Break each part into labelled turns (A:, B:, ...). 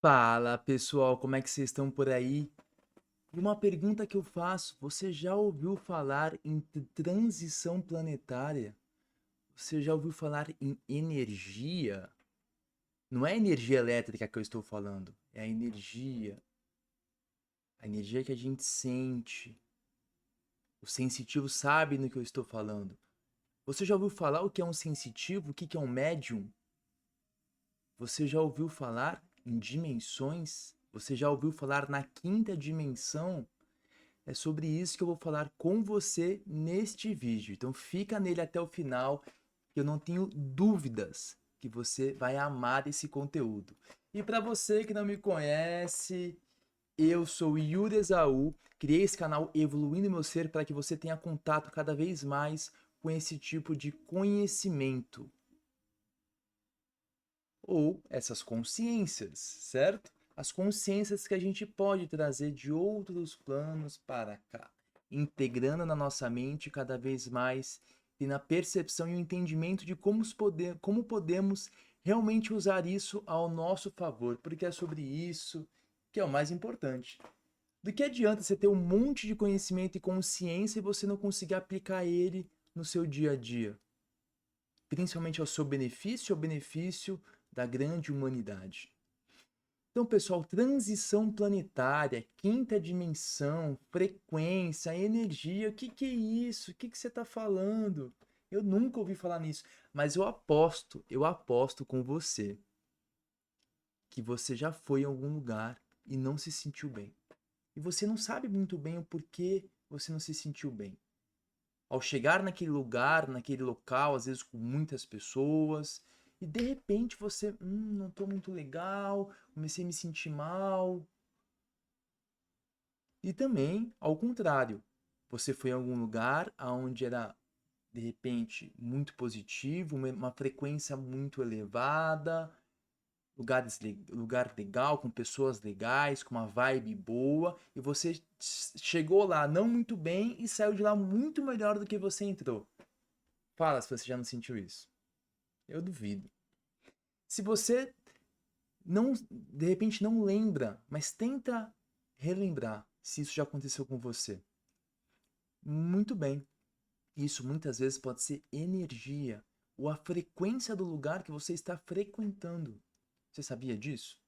A: Fala pessoal, como é que vocês estão por aí? E uma pergunta que eu faço: você já ouviu falar em transição planetária? Você já ouviu falar em energia? Não é energia elétrica que eu estou falando, é a energia que a gente sente. O sensitivo sabe no que eu estou falando. Você já ouviu falar o que é um sensitivo? O que é um médium? Você já ouviu falar em dimensões? Você já ouviu falar na quinta dimensão? É sobre isso que eu vou falar com você neste vídeo. Então fica nele até o final, que eu não tenho dúvidas que você vai amar esse conteúdo. E para você que não me conhece, eu sou Yuri Esaú, criei esse canal Evoluindo Meu Ser para que você tenha contato cada vez mais com esse tipo de conhecimento ou essas consciências, certo? As consciências que a gente pode trazer de outros planos para cá, integrando na nossa mente cada vez mais e na percepção e o entendimento de como podemos realmente usar isso ao nosso favor, porque é sobre isso que é o mais importante. Do que adianta você ter um monte de conhecimento e consciência e você não conseguir aplicar ele no seu dia a dia? Principalmente ao seu benefício, ao benefício da grande humanidade. Então, pessoal, transição planetária, quinta dimensão, frequência, energia, o que é isso? O que você está falando? Eu nunca ouvi falar nisso, mas eu aposto com você que você já foi em algum lugar e não se sentiu bem. E você não sabe muito bem o porquê você não se sentiu bem. Ao chegar naquele lugar, naquele local, às vezes com muitas pessoas, e de repente você, não estou muito legal, comecei a me sentir mal. E também, ao contrário, você foi em algum lugar onde era, de repente, muito positivo, uma frequência muito elevada, lugar legal, com pessoas legais, com uma vibe boa, e você chegou lá não muito bem e saiu de lá muito melhor do que você entrou. Fala se você já não sentiu isso. Eu duvido. Se você não, de repente não lembra, mas tenta relembrar se isso já aconteceu com você. Muito bem. Isso muitas vezes pode ser energia ou a frequência do lugar que você está frequentando. Você sabia disso?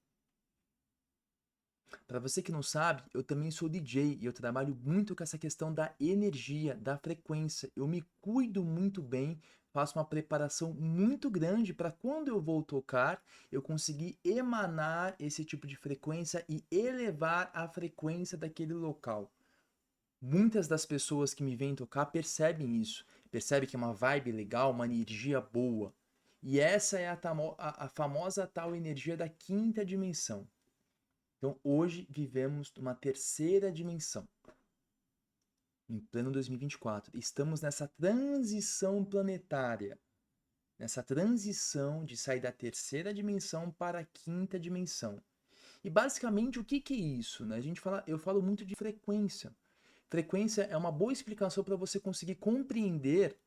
A: Para você que não sabe, eu também sou DJ e eu trabalho muito com essa questão da energia, da frequência. Eu me cuido muito bem, faço uma preparação muito grande para quando eu vou tocar, eu conseguir emanar esse tipo de frequência e elevar a frequência daquele local. Muitas das pessoas que me vêm tocar percebem isso, percebem que é uma vibe legal, uma energia boa. E essa é a famosa tal energia da quinta dimensão. Então, hoje vivemos uma terceira dimensão, em pleno 2024. Estamos nessa transição planetária, nessa transição de sair da terceira dimensão para a quinta dimensão. E basicamente, o que é isso? Né? Eu falo muito de frequência. Frequência é uma boa explicação para você conseguir compreender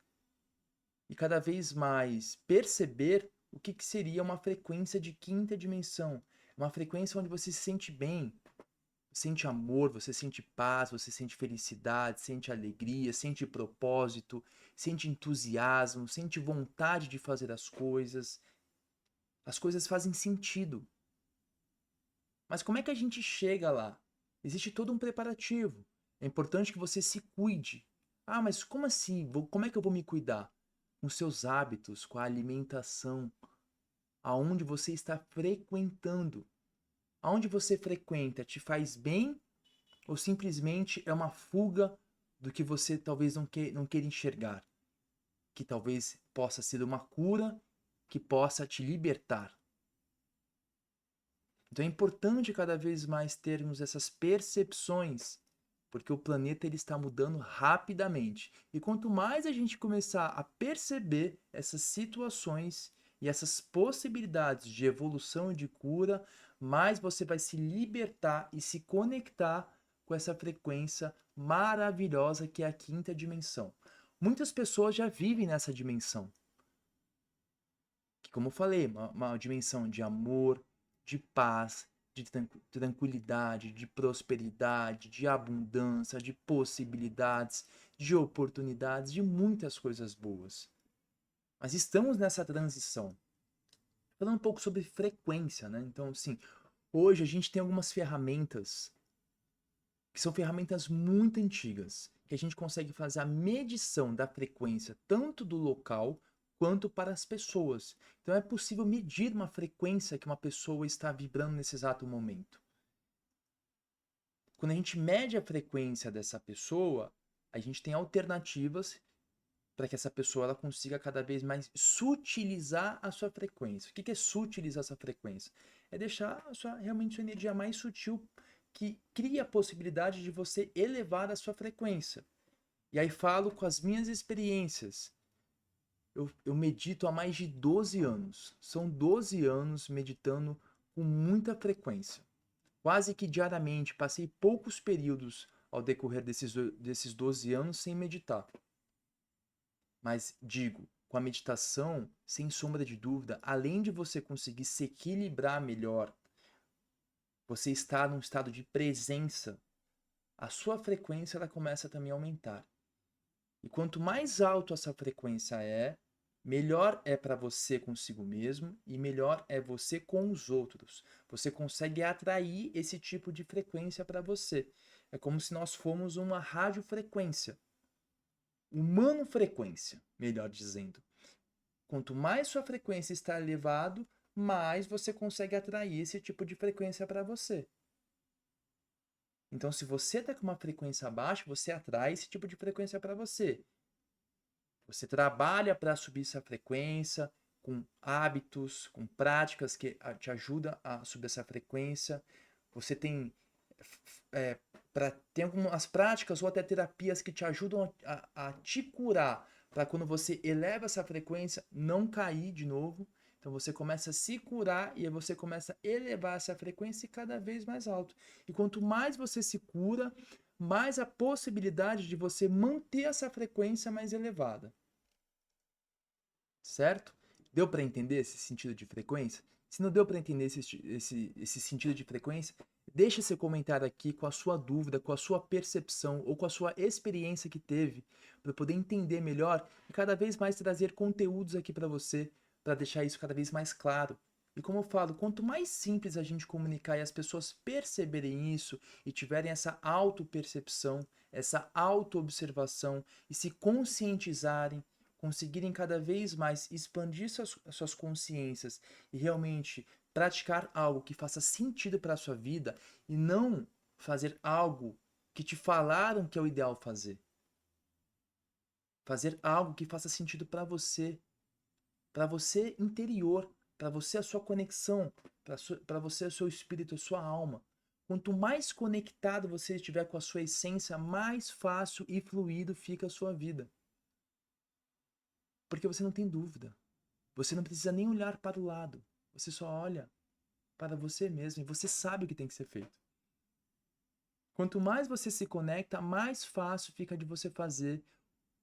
A: e cada vez mais perceber o que seria uma frequência de quinta dimensão. Uma frequência onde você se sente bem, sente amor, você sente paz, você sente felicidade, sente alegria, sente propósito, sente entusiasmo, sente vontade de fazer as coisas. As coisas fazem sentido. Mas como é que a gente chega lá? Existe todo um preparativo. É importante que você se cuide. Ah, mas como assim? Como é que eu vou me cuidar? Com seus hábitos, com a alimentação, aonde você está frequentando. Aonde você frequenta te faz bem ou simplesmente é uma fuga do que você talvez não queira enxergar? Que talvez possa ser uma cura que possa te libertar. Então é importante cada vez mais termos essas percepções, porque o planeta ele está mudando rapidamente. E quanto mais a gente começar a perceber essas situações e essas possibilidades de evolução e de cura, mais você vai se libertar e se conectar com essa frequência maravilhosa que é a quinta dimensão. Muitas pessoas já vivem nessa dimensão, que como eu falei, uma dimensão de amor, de paz, de tranquilidade, de prosperidade, de abundância, de possibilidades, de oportunidades, de muitas coisas boas. Mas estamos nessa transição. Falando um pouco sobre frequência, né? Então, assim, hoje a gente tem algumas ferramentas que são ferramentas muito antigas, que a gente consegue fazer a medição da frequência tanto do local quanto para as pessoas. Então é possível medir uma frequência que uma pessoa está vibrando nesse exato momento. Quando a gente mede a frequência dessa pessoa, a gente tem alternativas para que essa pessoa ela consiga cada vez mais sutilizar a sua frequência. O que é sutilizar essa frequência? É deixar realmente sua energia mais sutil, que cria a possibilidade de você elevar a sua frequência. E aí falo com as minhas experiências. Eu medito há mais de 12 anos. São 12 anos meditando com muita frequência. Quase que diariamente. Passei poucos períodos ao decorrer desses 12 anos sem meditar. Mas digo, com a meditação, sem sombra de dúvida, além de você conseguir se equilibrar melhor, você estar num estado de presença, a sua frequência ela começa também a aumentar. E quanto mais alto essa frequência é, melhor é para você consigo mesmo e melhor é você com os outros. Você consegue atrair esse tipo de frequência para você. É como se nós fôssemos uma radiofrequência. Humano-frequência, melhor dizendo. Quanto mais sua frequência está elevado, mais você consegue atrair esse tipo de frequência para você. Então, se você está com uma frequência baixa, você atrai esse tipo de frequência para você. Você trabalha para subir essa frequência com hábitos, com práticas que te ajudam a subir essa frequência. Você tem tem algumas práticas ou até terapias que te ajudam a te curar, para quando você eleva essa frequência, não cair de novo. Então você começa a se curar e aí você começa a elevar essa frequência cada vez mais alto. E quanto mais você se cura, mais a possibilidade de você manter essa frequência mais elevada. Certo? Deu para entender esse sentido de frequência? Se não deu para entender esse sentido de frequência, deixa seu comentário aqui com a sua dúvida, com a sua percepção ou com a sua experiência que teve, para eu poder entender melhor e cada vez mais trazer conteúdos aqui para você, para deixar isso cada vez mais claro. E como eu falo, quanto mais simples a gente comunicar e as pessoas perceberem isso e tiverem essa autopercepção, essa autoobservação e se conscientizarem, conseguirem cada vez mais expandir suas consciências e realmente praticar algo que faça sentido para a sua vida e não fazer algo que te falaram que é o ideal fazer. Fazer algo que faça sentido para você interior, para você a sua conexão, para você o seu espírito, a sua alma. Quanto mais conectado você estiver com a sua essência, mais fácil e fluido fica a sua vida. Porque você não tem dúvida. Você não precisa nem olhar para o lado. Você só olha para você mesmo e você sabe o que tem que ser feito. Quanto mais você se conecta, mais fácil fica de você fazer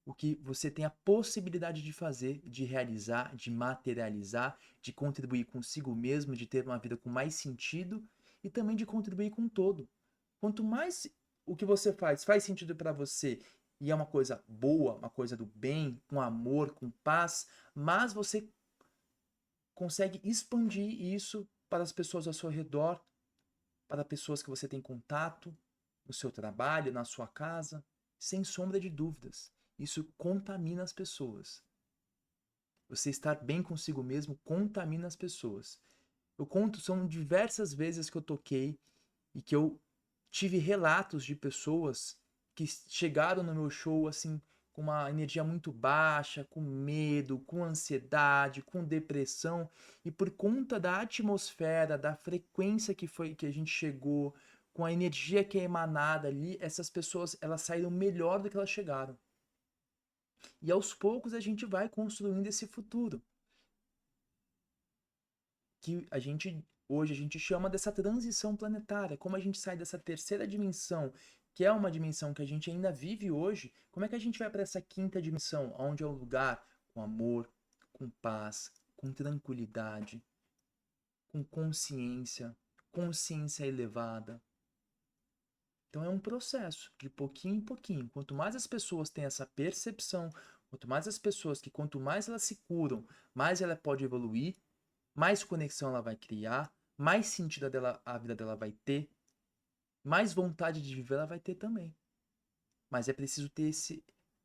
A: o que você tem a possibilidade de fazer, de realizar, de materializar, de contribuir consigo mesmo, de ter uma vida com mais sentido e também de contribuir com o todo. Quanto mais o que você faz sentido para você e é uma coisa boa, uma coisa do bem, com amor, com paz, mais você consegue expandir isso para as pessoas ao seu redor, para pessoas que você tem contato, no seu trabalho, na sua casa, sem sombra de dúvidas. Isso contamina as pessoas. Você estar bem consigo mesmo contamina as pessoas. Eu conto, são diversas vezes que eu toquei e que eu tive relatos de pessoas que chegaram no meu show assim com uma energia muito baixa, com medo, com ansiedade, com depressão, e por conta da atmosfera, da frequência que a gente chegou, com a energia que é emanada ali, essas pessoas elas saíram melhor do que elas chegaram. E aos poucos a gente vai construindo esse futuro que hoje a gente chama dessa transição planetária. Como a gente sai dessa terceira dimensão, que é uma dimensão que a gente ainda vive hoje, como é que a gente vai para essa quinta dimensão, onde é o lugar com amor, com paz, com tranquilidade, com consciência, consciência elevada. Então é um processo, de pouquinho em pouquinho. Quanto mais as pessoas têm essa percepção, quanto mais as pessoas quanto mais elas se curam, mais ela pode evoluir, mais conexão ela vai criar, mais sentido a vida dela vai ter, mais vontade de viver ela vai ter também. Mas é preciso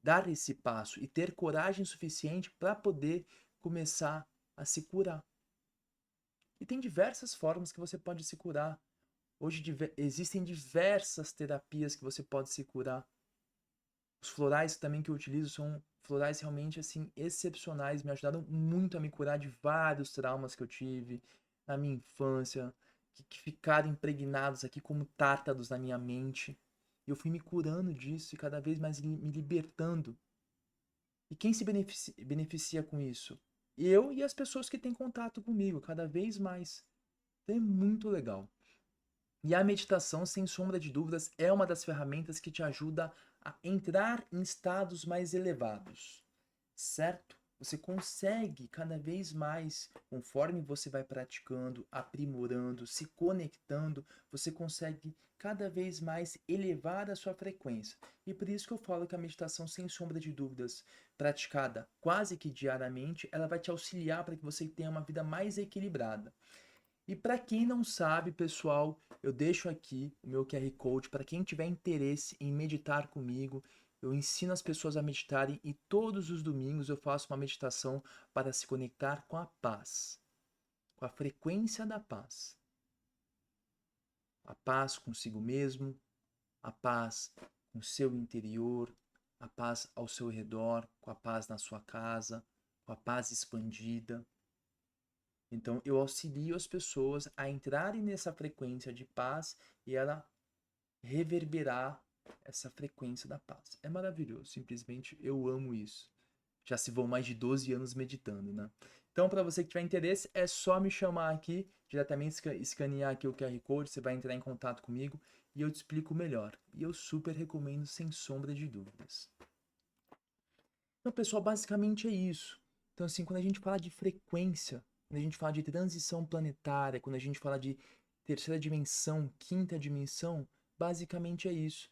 A: dar esse passo e ter coragem suficiente para poder começar a se curar. E tem diversas formas que você pode se curar. Hoje existem diversas terapias que você pode se curar. Os florais também que eu utilizo são florais realmente assim excepcionais, me ajudaram muito a me curar de vários traumas que eu tive na minha infância, que ficaram impregnados aqui como tártaros na minha mente. E eu fui me curando disso e cada vez mais me libertando. E quem se beneficia com isso? Eu e as pessoas que têm contato comigo, cada vez mais. Então é muito legal. E a meditação, sem sombra de dúvidas, é uma das ferramentas que te ajuda a entrar em estados mais elevados, certo? Você consegue cada vez mais, conforme você vai praticando, aprimorando, se conectando, você consegue cada vez mais elevar a sua frequência. E por isso que eu falo que a meditação, sem sombra de dúvidas, praticada quase que diariamente, ela vai te auxiliar para que você tenha uma vida mais equilibrada. E para quem não sabe, pessoal, eu deixo aqui o meu QR Code para quem tiver interesse em meditar comigo. Eu ensino as pessoas a meditarem e todos os domingos eu faço uma meditação para se conectar com a paz, com a frequência da paz. A paz consigo mesmo, a paz com o seu interior, a paz ao seu redor, com a paz na sua casa, com a paz expandida. Então, eu auxilio as pessoas a entrarem nessa frequência de paz e ela reverberar essa frequência da paz. É maravilhoso, simplesmente eu amo isso. Já se vão mais de 12 anos meditando, né? Então, para você que tiver interesse, é só me chamar aqui, diretamente escanear aqui o QR Code, você vai entrar em contato comigo e eu te explico melhor. E eu super recomendo, sem sombra de dúvidas. Então, pessoal, basicamente é isso. Então, assim, quando a gente fala de frequência, quando a gente fala de transição planetária, quando a gente fala de terceira dimensão, quinta dimensão, basicamente é isso.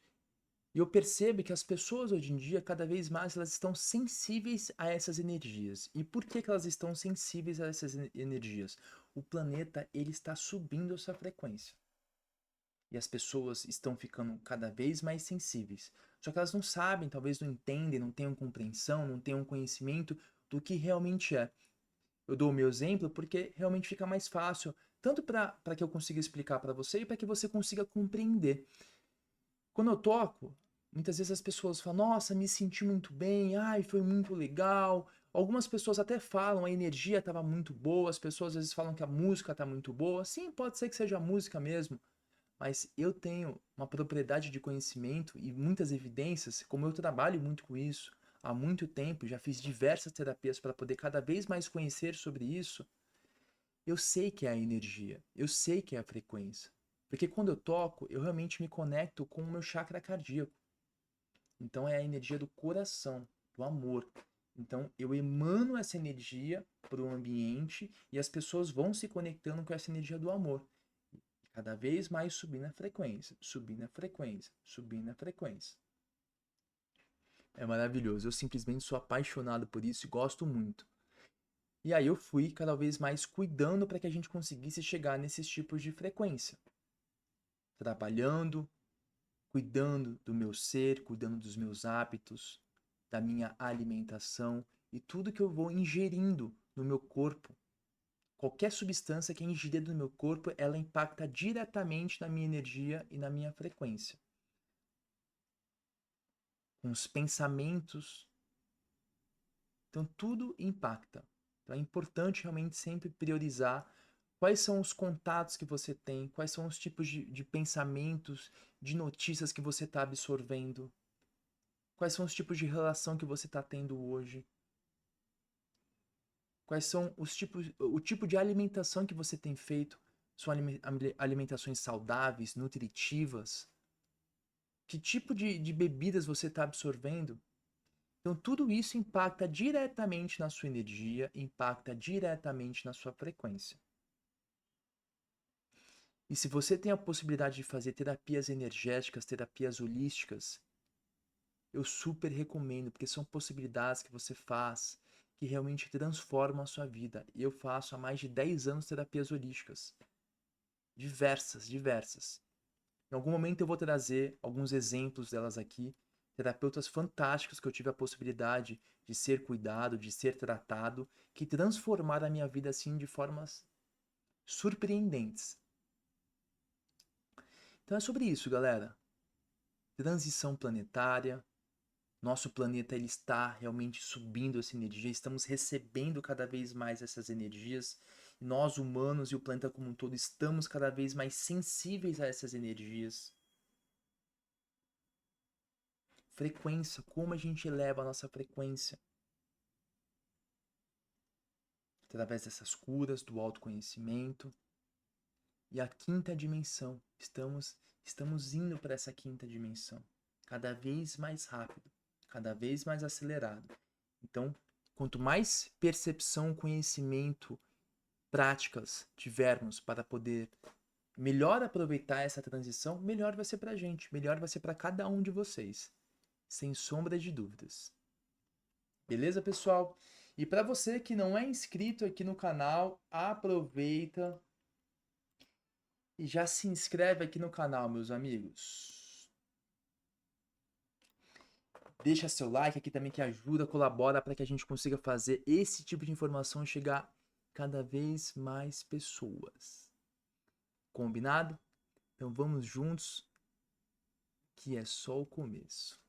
A: E eu percebo que as pessoas hoje em dia, cada vez mais, elas estão sensíveis a essas energias. E por que elas estão sensíveis a essas energias? O planeta, ele está subindo a sua frequência. E as pessoas estão ficando cada vez mais sensíveis. Só que elas não sabem, talvez não entendem, não tenham compreensão, não tenham conhecimento do que realmente é. Eu dou o meu exemplo porque realmente fica mais fácil, tanto para que eu consiga explicar para você e para que você consiga compreender. Quando eu toco, muitas vezes as pessoas falam: "Nossa, me senti muito bem, ai, foi muito legal". Algumas pessoas até falam a energia estava muito boa, as pessoas às vezes falam que a música está muito boa. Sim, pode ser que seja a música mesmo, mas eu tenho uma propriedade de conhecimento e muitas evidências, como eu trabalho muito com isso há muito tempo, já fiz diversas terapias para poder cada vez mais conhecer sobre isso, eu sei que é a energia, eu sei que é a frequência. Porque quando eu toco, eu realmente me conecto com o meu chakra cardíaco. Então é a energia do coração, do amor. Então eu emano essa energia para o ambiente e as pessoas vão se conectando com essa energia do amor. Cada vez mais subindo a frequência, subindo a frequência, subindo a frequência. É maravilhoso. Eu simplesmente sou apaixonado por isso e gosto muito. E aí eu fui cada vez mais cuidando para que a gente conseguisse chegar nesses tipos de frequência. Trabalhando, cuidando do meu ser, cuidando dos meus hábitos, da minha alimentação e tudo que eu vou ingerindo no meu corpo. Qualquer substância que é ingerida no meu corpo, ela impacta diretamente na minha energia e na minha frequência. Com os pensamentos. Então tudo impacta. Então é importante realmente sempre priorizar quais são os contatos que você tem, quais são os tipos de pensamentos, de notícias que você está absorvendo, quais são os tipos de relação que você está tendo hoje, quais são o tipo de alimentação que você tem feito, são alimentações saudáveis, nutritivas, que tipo de bebidas você está absorvendo. Então, tudo isso impacta diretamente na sua energia, impacta diretamente na sua frequência. E se você tem a possibilidade de fazer terapias energéticas, terapias holísticas, eu super recomendo, porque são possibilidades que você faz que realmente transformam a sua vida. Eu faço há mais de 10 anos terapias holísticas. Diversas, diversas. Em algum momento eu vou trazer alguns exemplos delas aqui. Terapeutas fantásticos que eu tive a possibilidade de ser cuidado, de ser tratado, que transformaram a minha vida assim de formas surpreendentes. Então é sobre isso, galera. Transição planetária. Nosso planeta ele está realmente subindo essa energia, estamos recebendo cada vez mais essas energias. Nós, humanos e o planeta como um todo, estamos cada vez mais sensíveis a essas energias. Frequência, como a gente eleva a nossa frequência? Através dessas curas, do autoconhecimento. E a quinta dimensão, estamos indo para essa quinta dimensão, cada vez mais rápido, cada vez mais acelerado. Então, quanto mais percepção, conhecimento, práticas tivermos para poder melhor aproveitar essa transição, melhor vai ser para a gente, melhor vai ser para cada um de vocês, sem sombra de dúvidas. Beleza, pessoal? E para você que não é inscrito aqui no canal, aproveita e já se inscreve aqui no canal, meus amigos. Deixa seu like aqui também que ajuda, colabora para que a gente consiga fazer esse tipo de informação chegar cada vez mais pessoas. Combinado? Então vamos juntos, que é só o começo.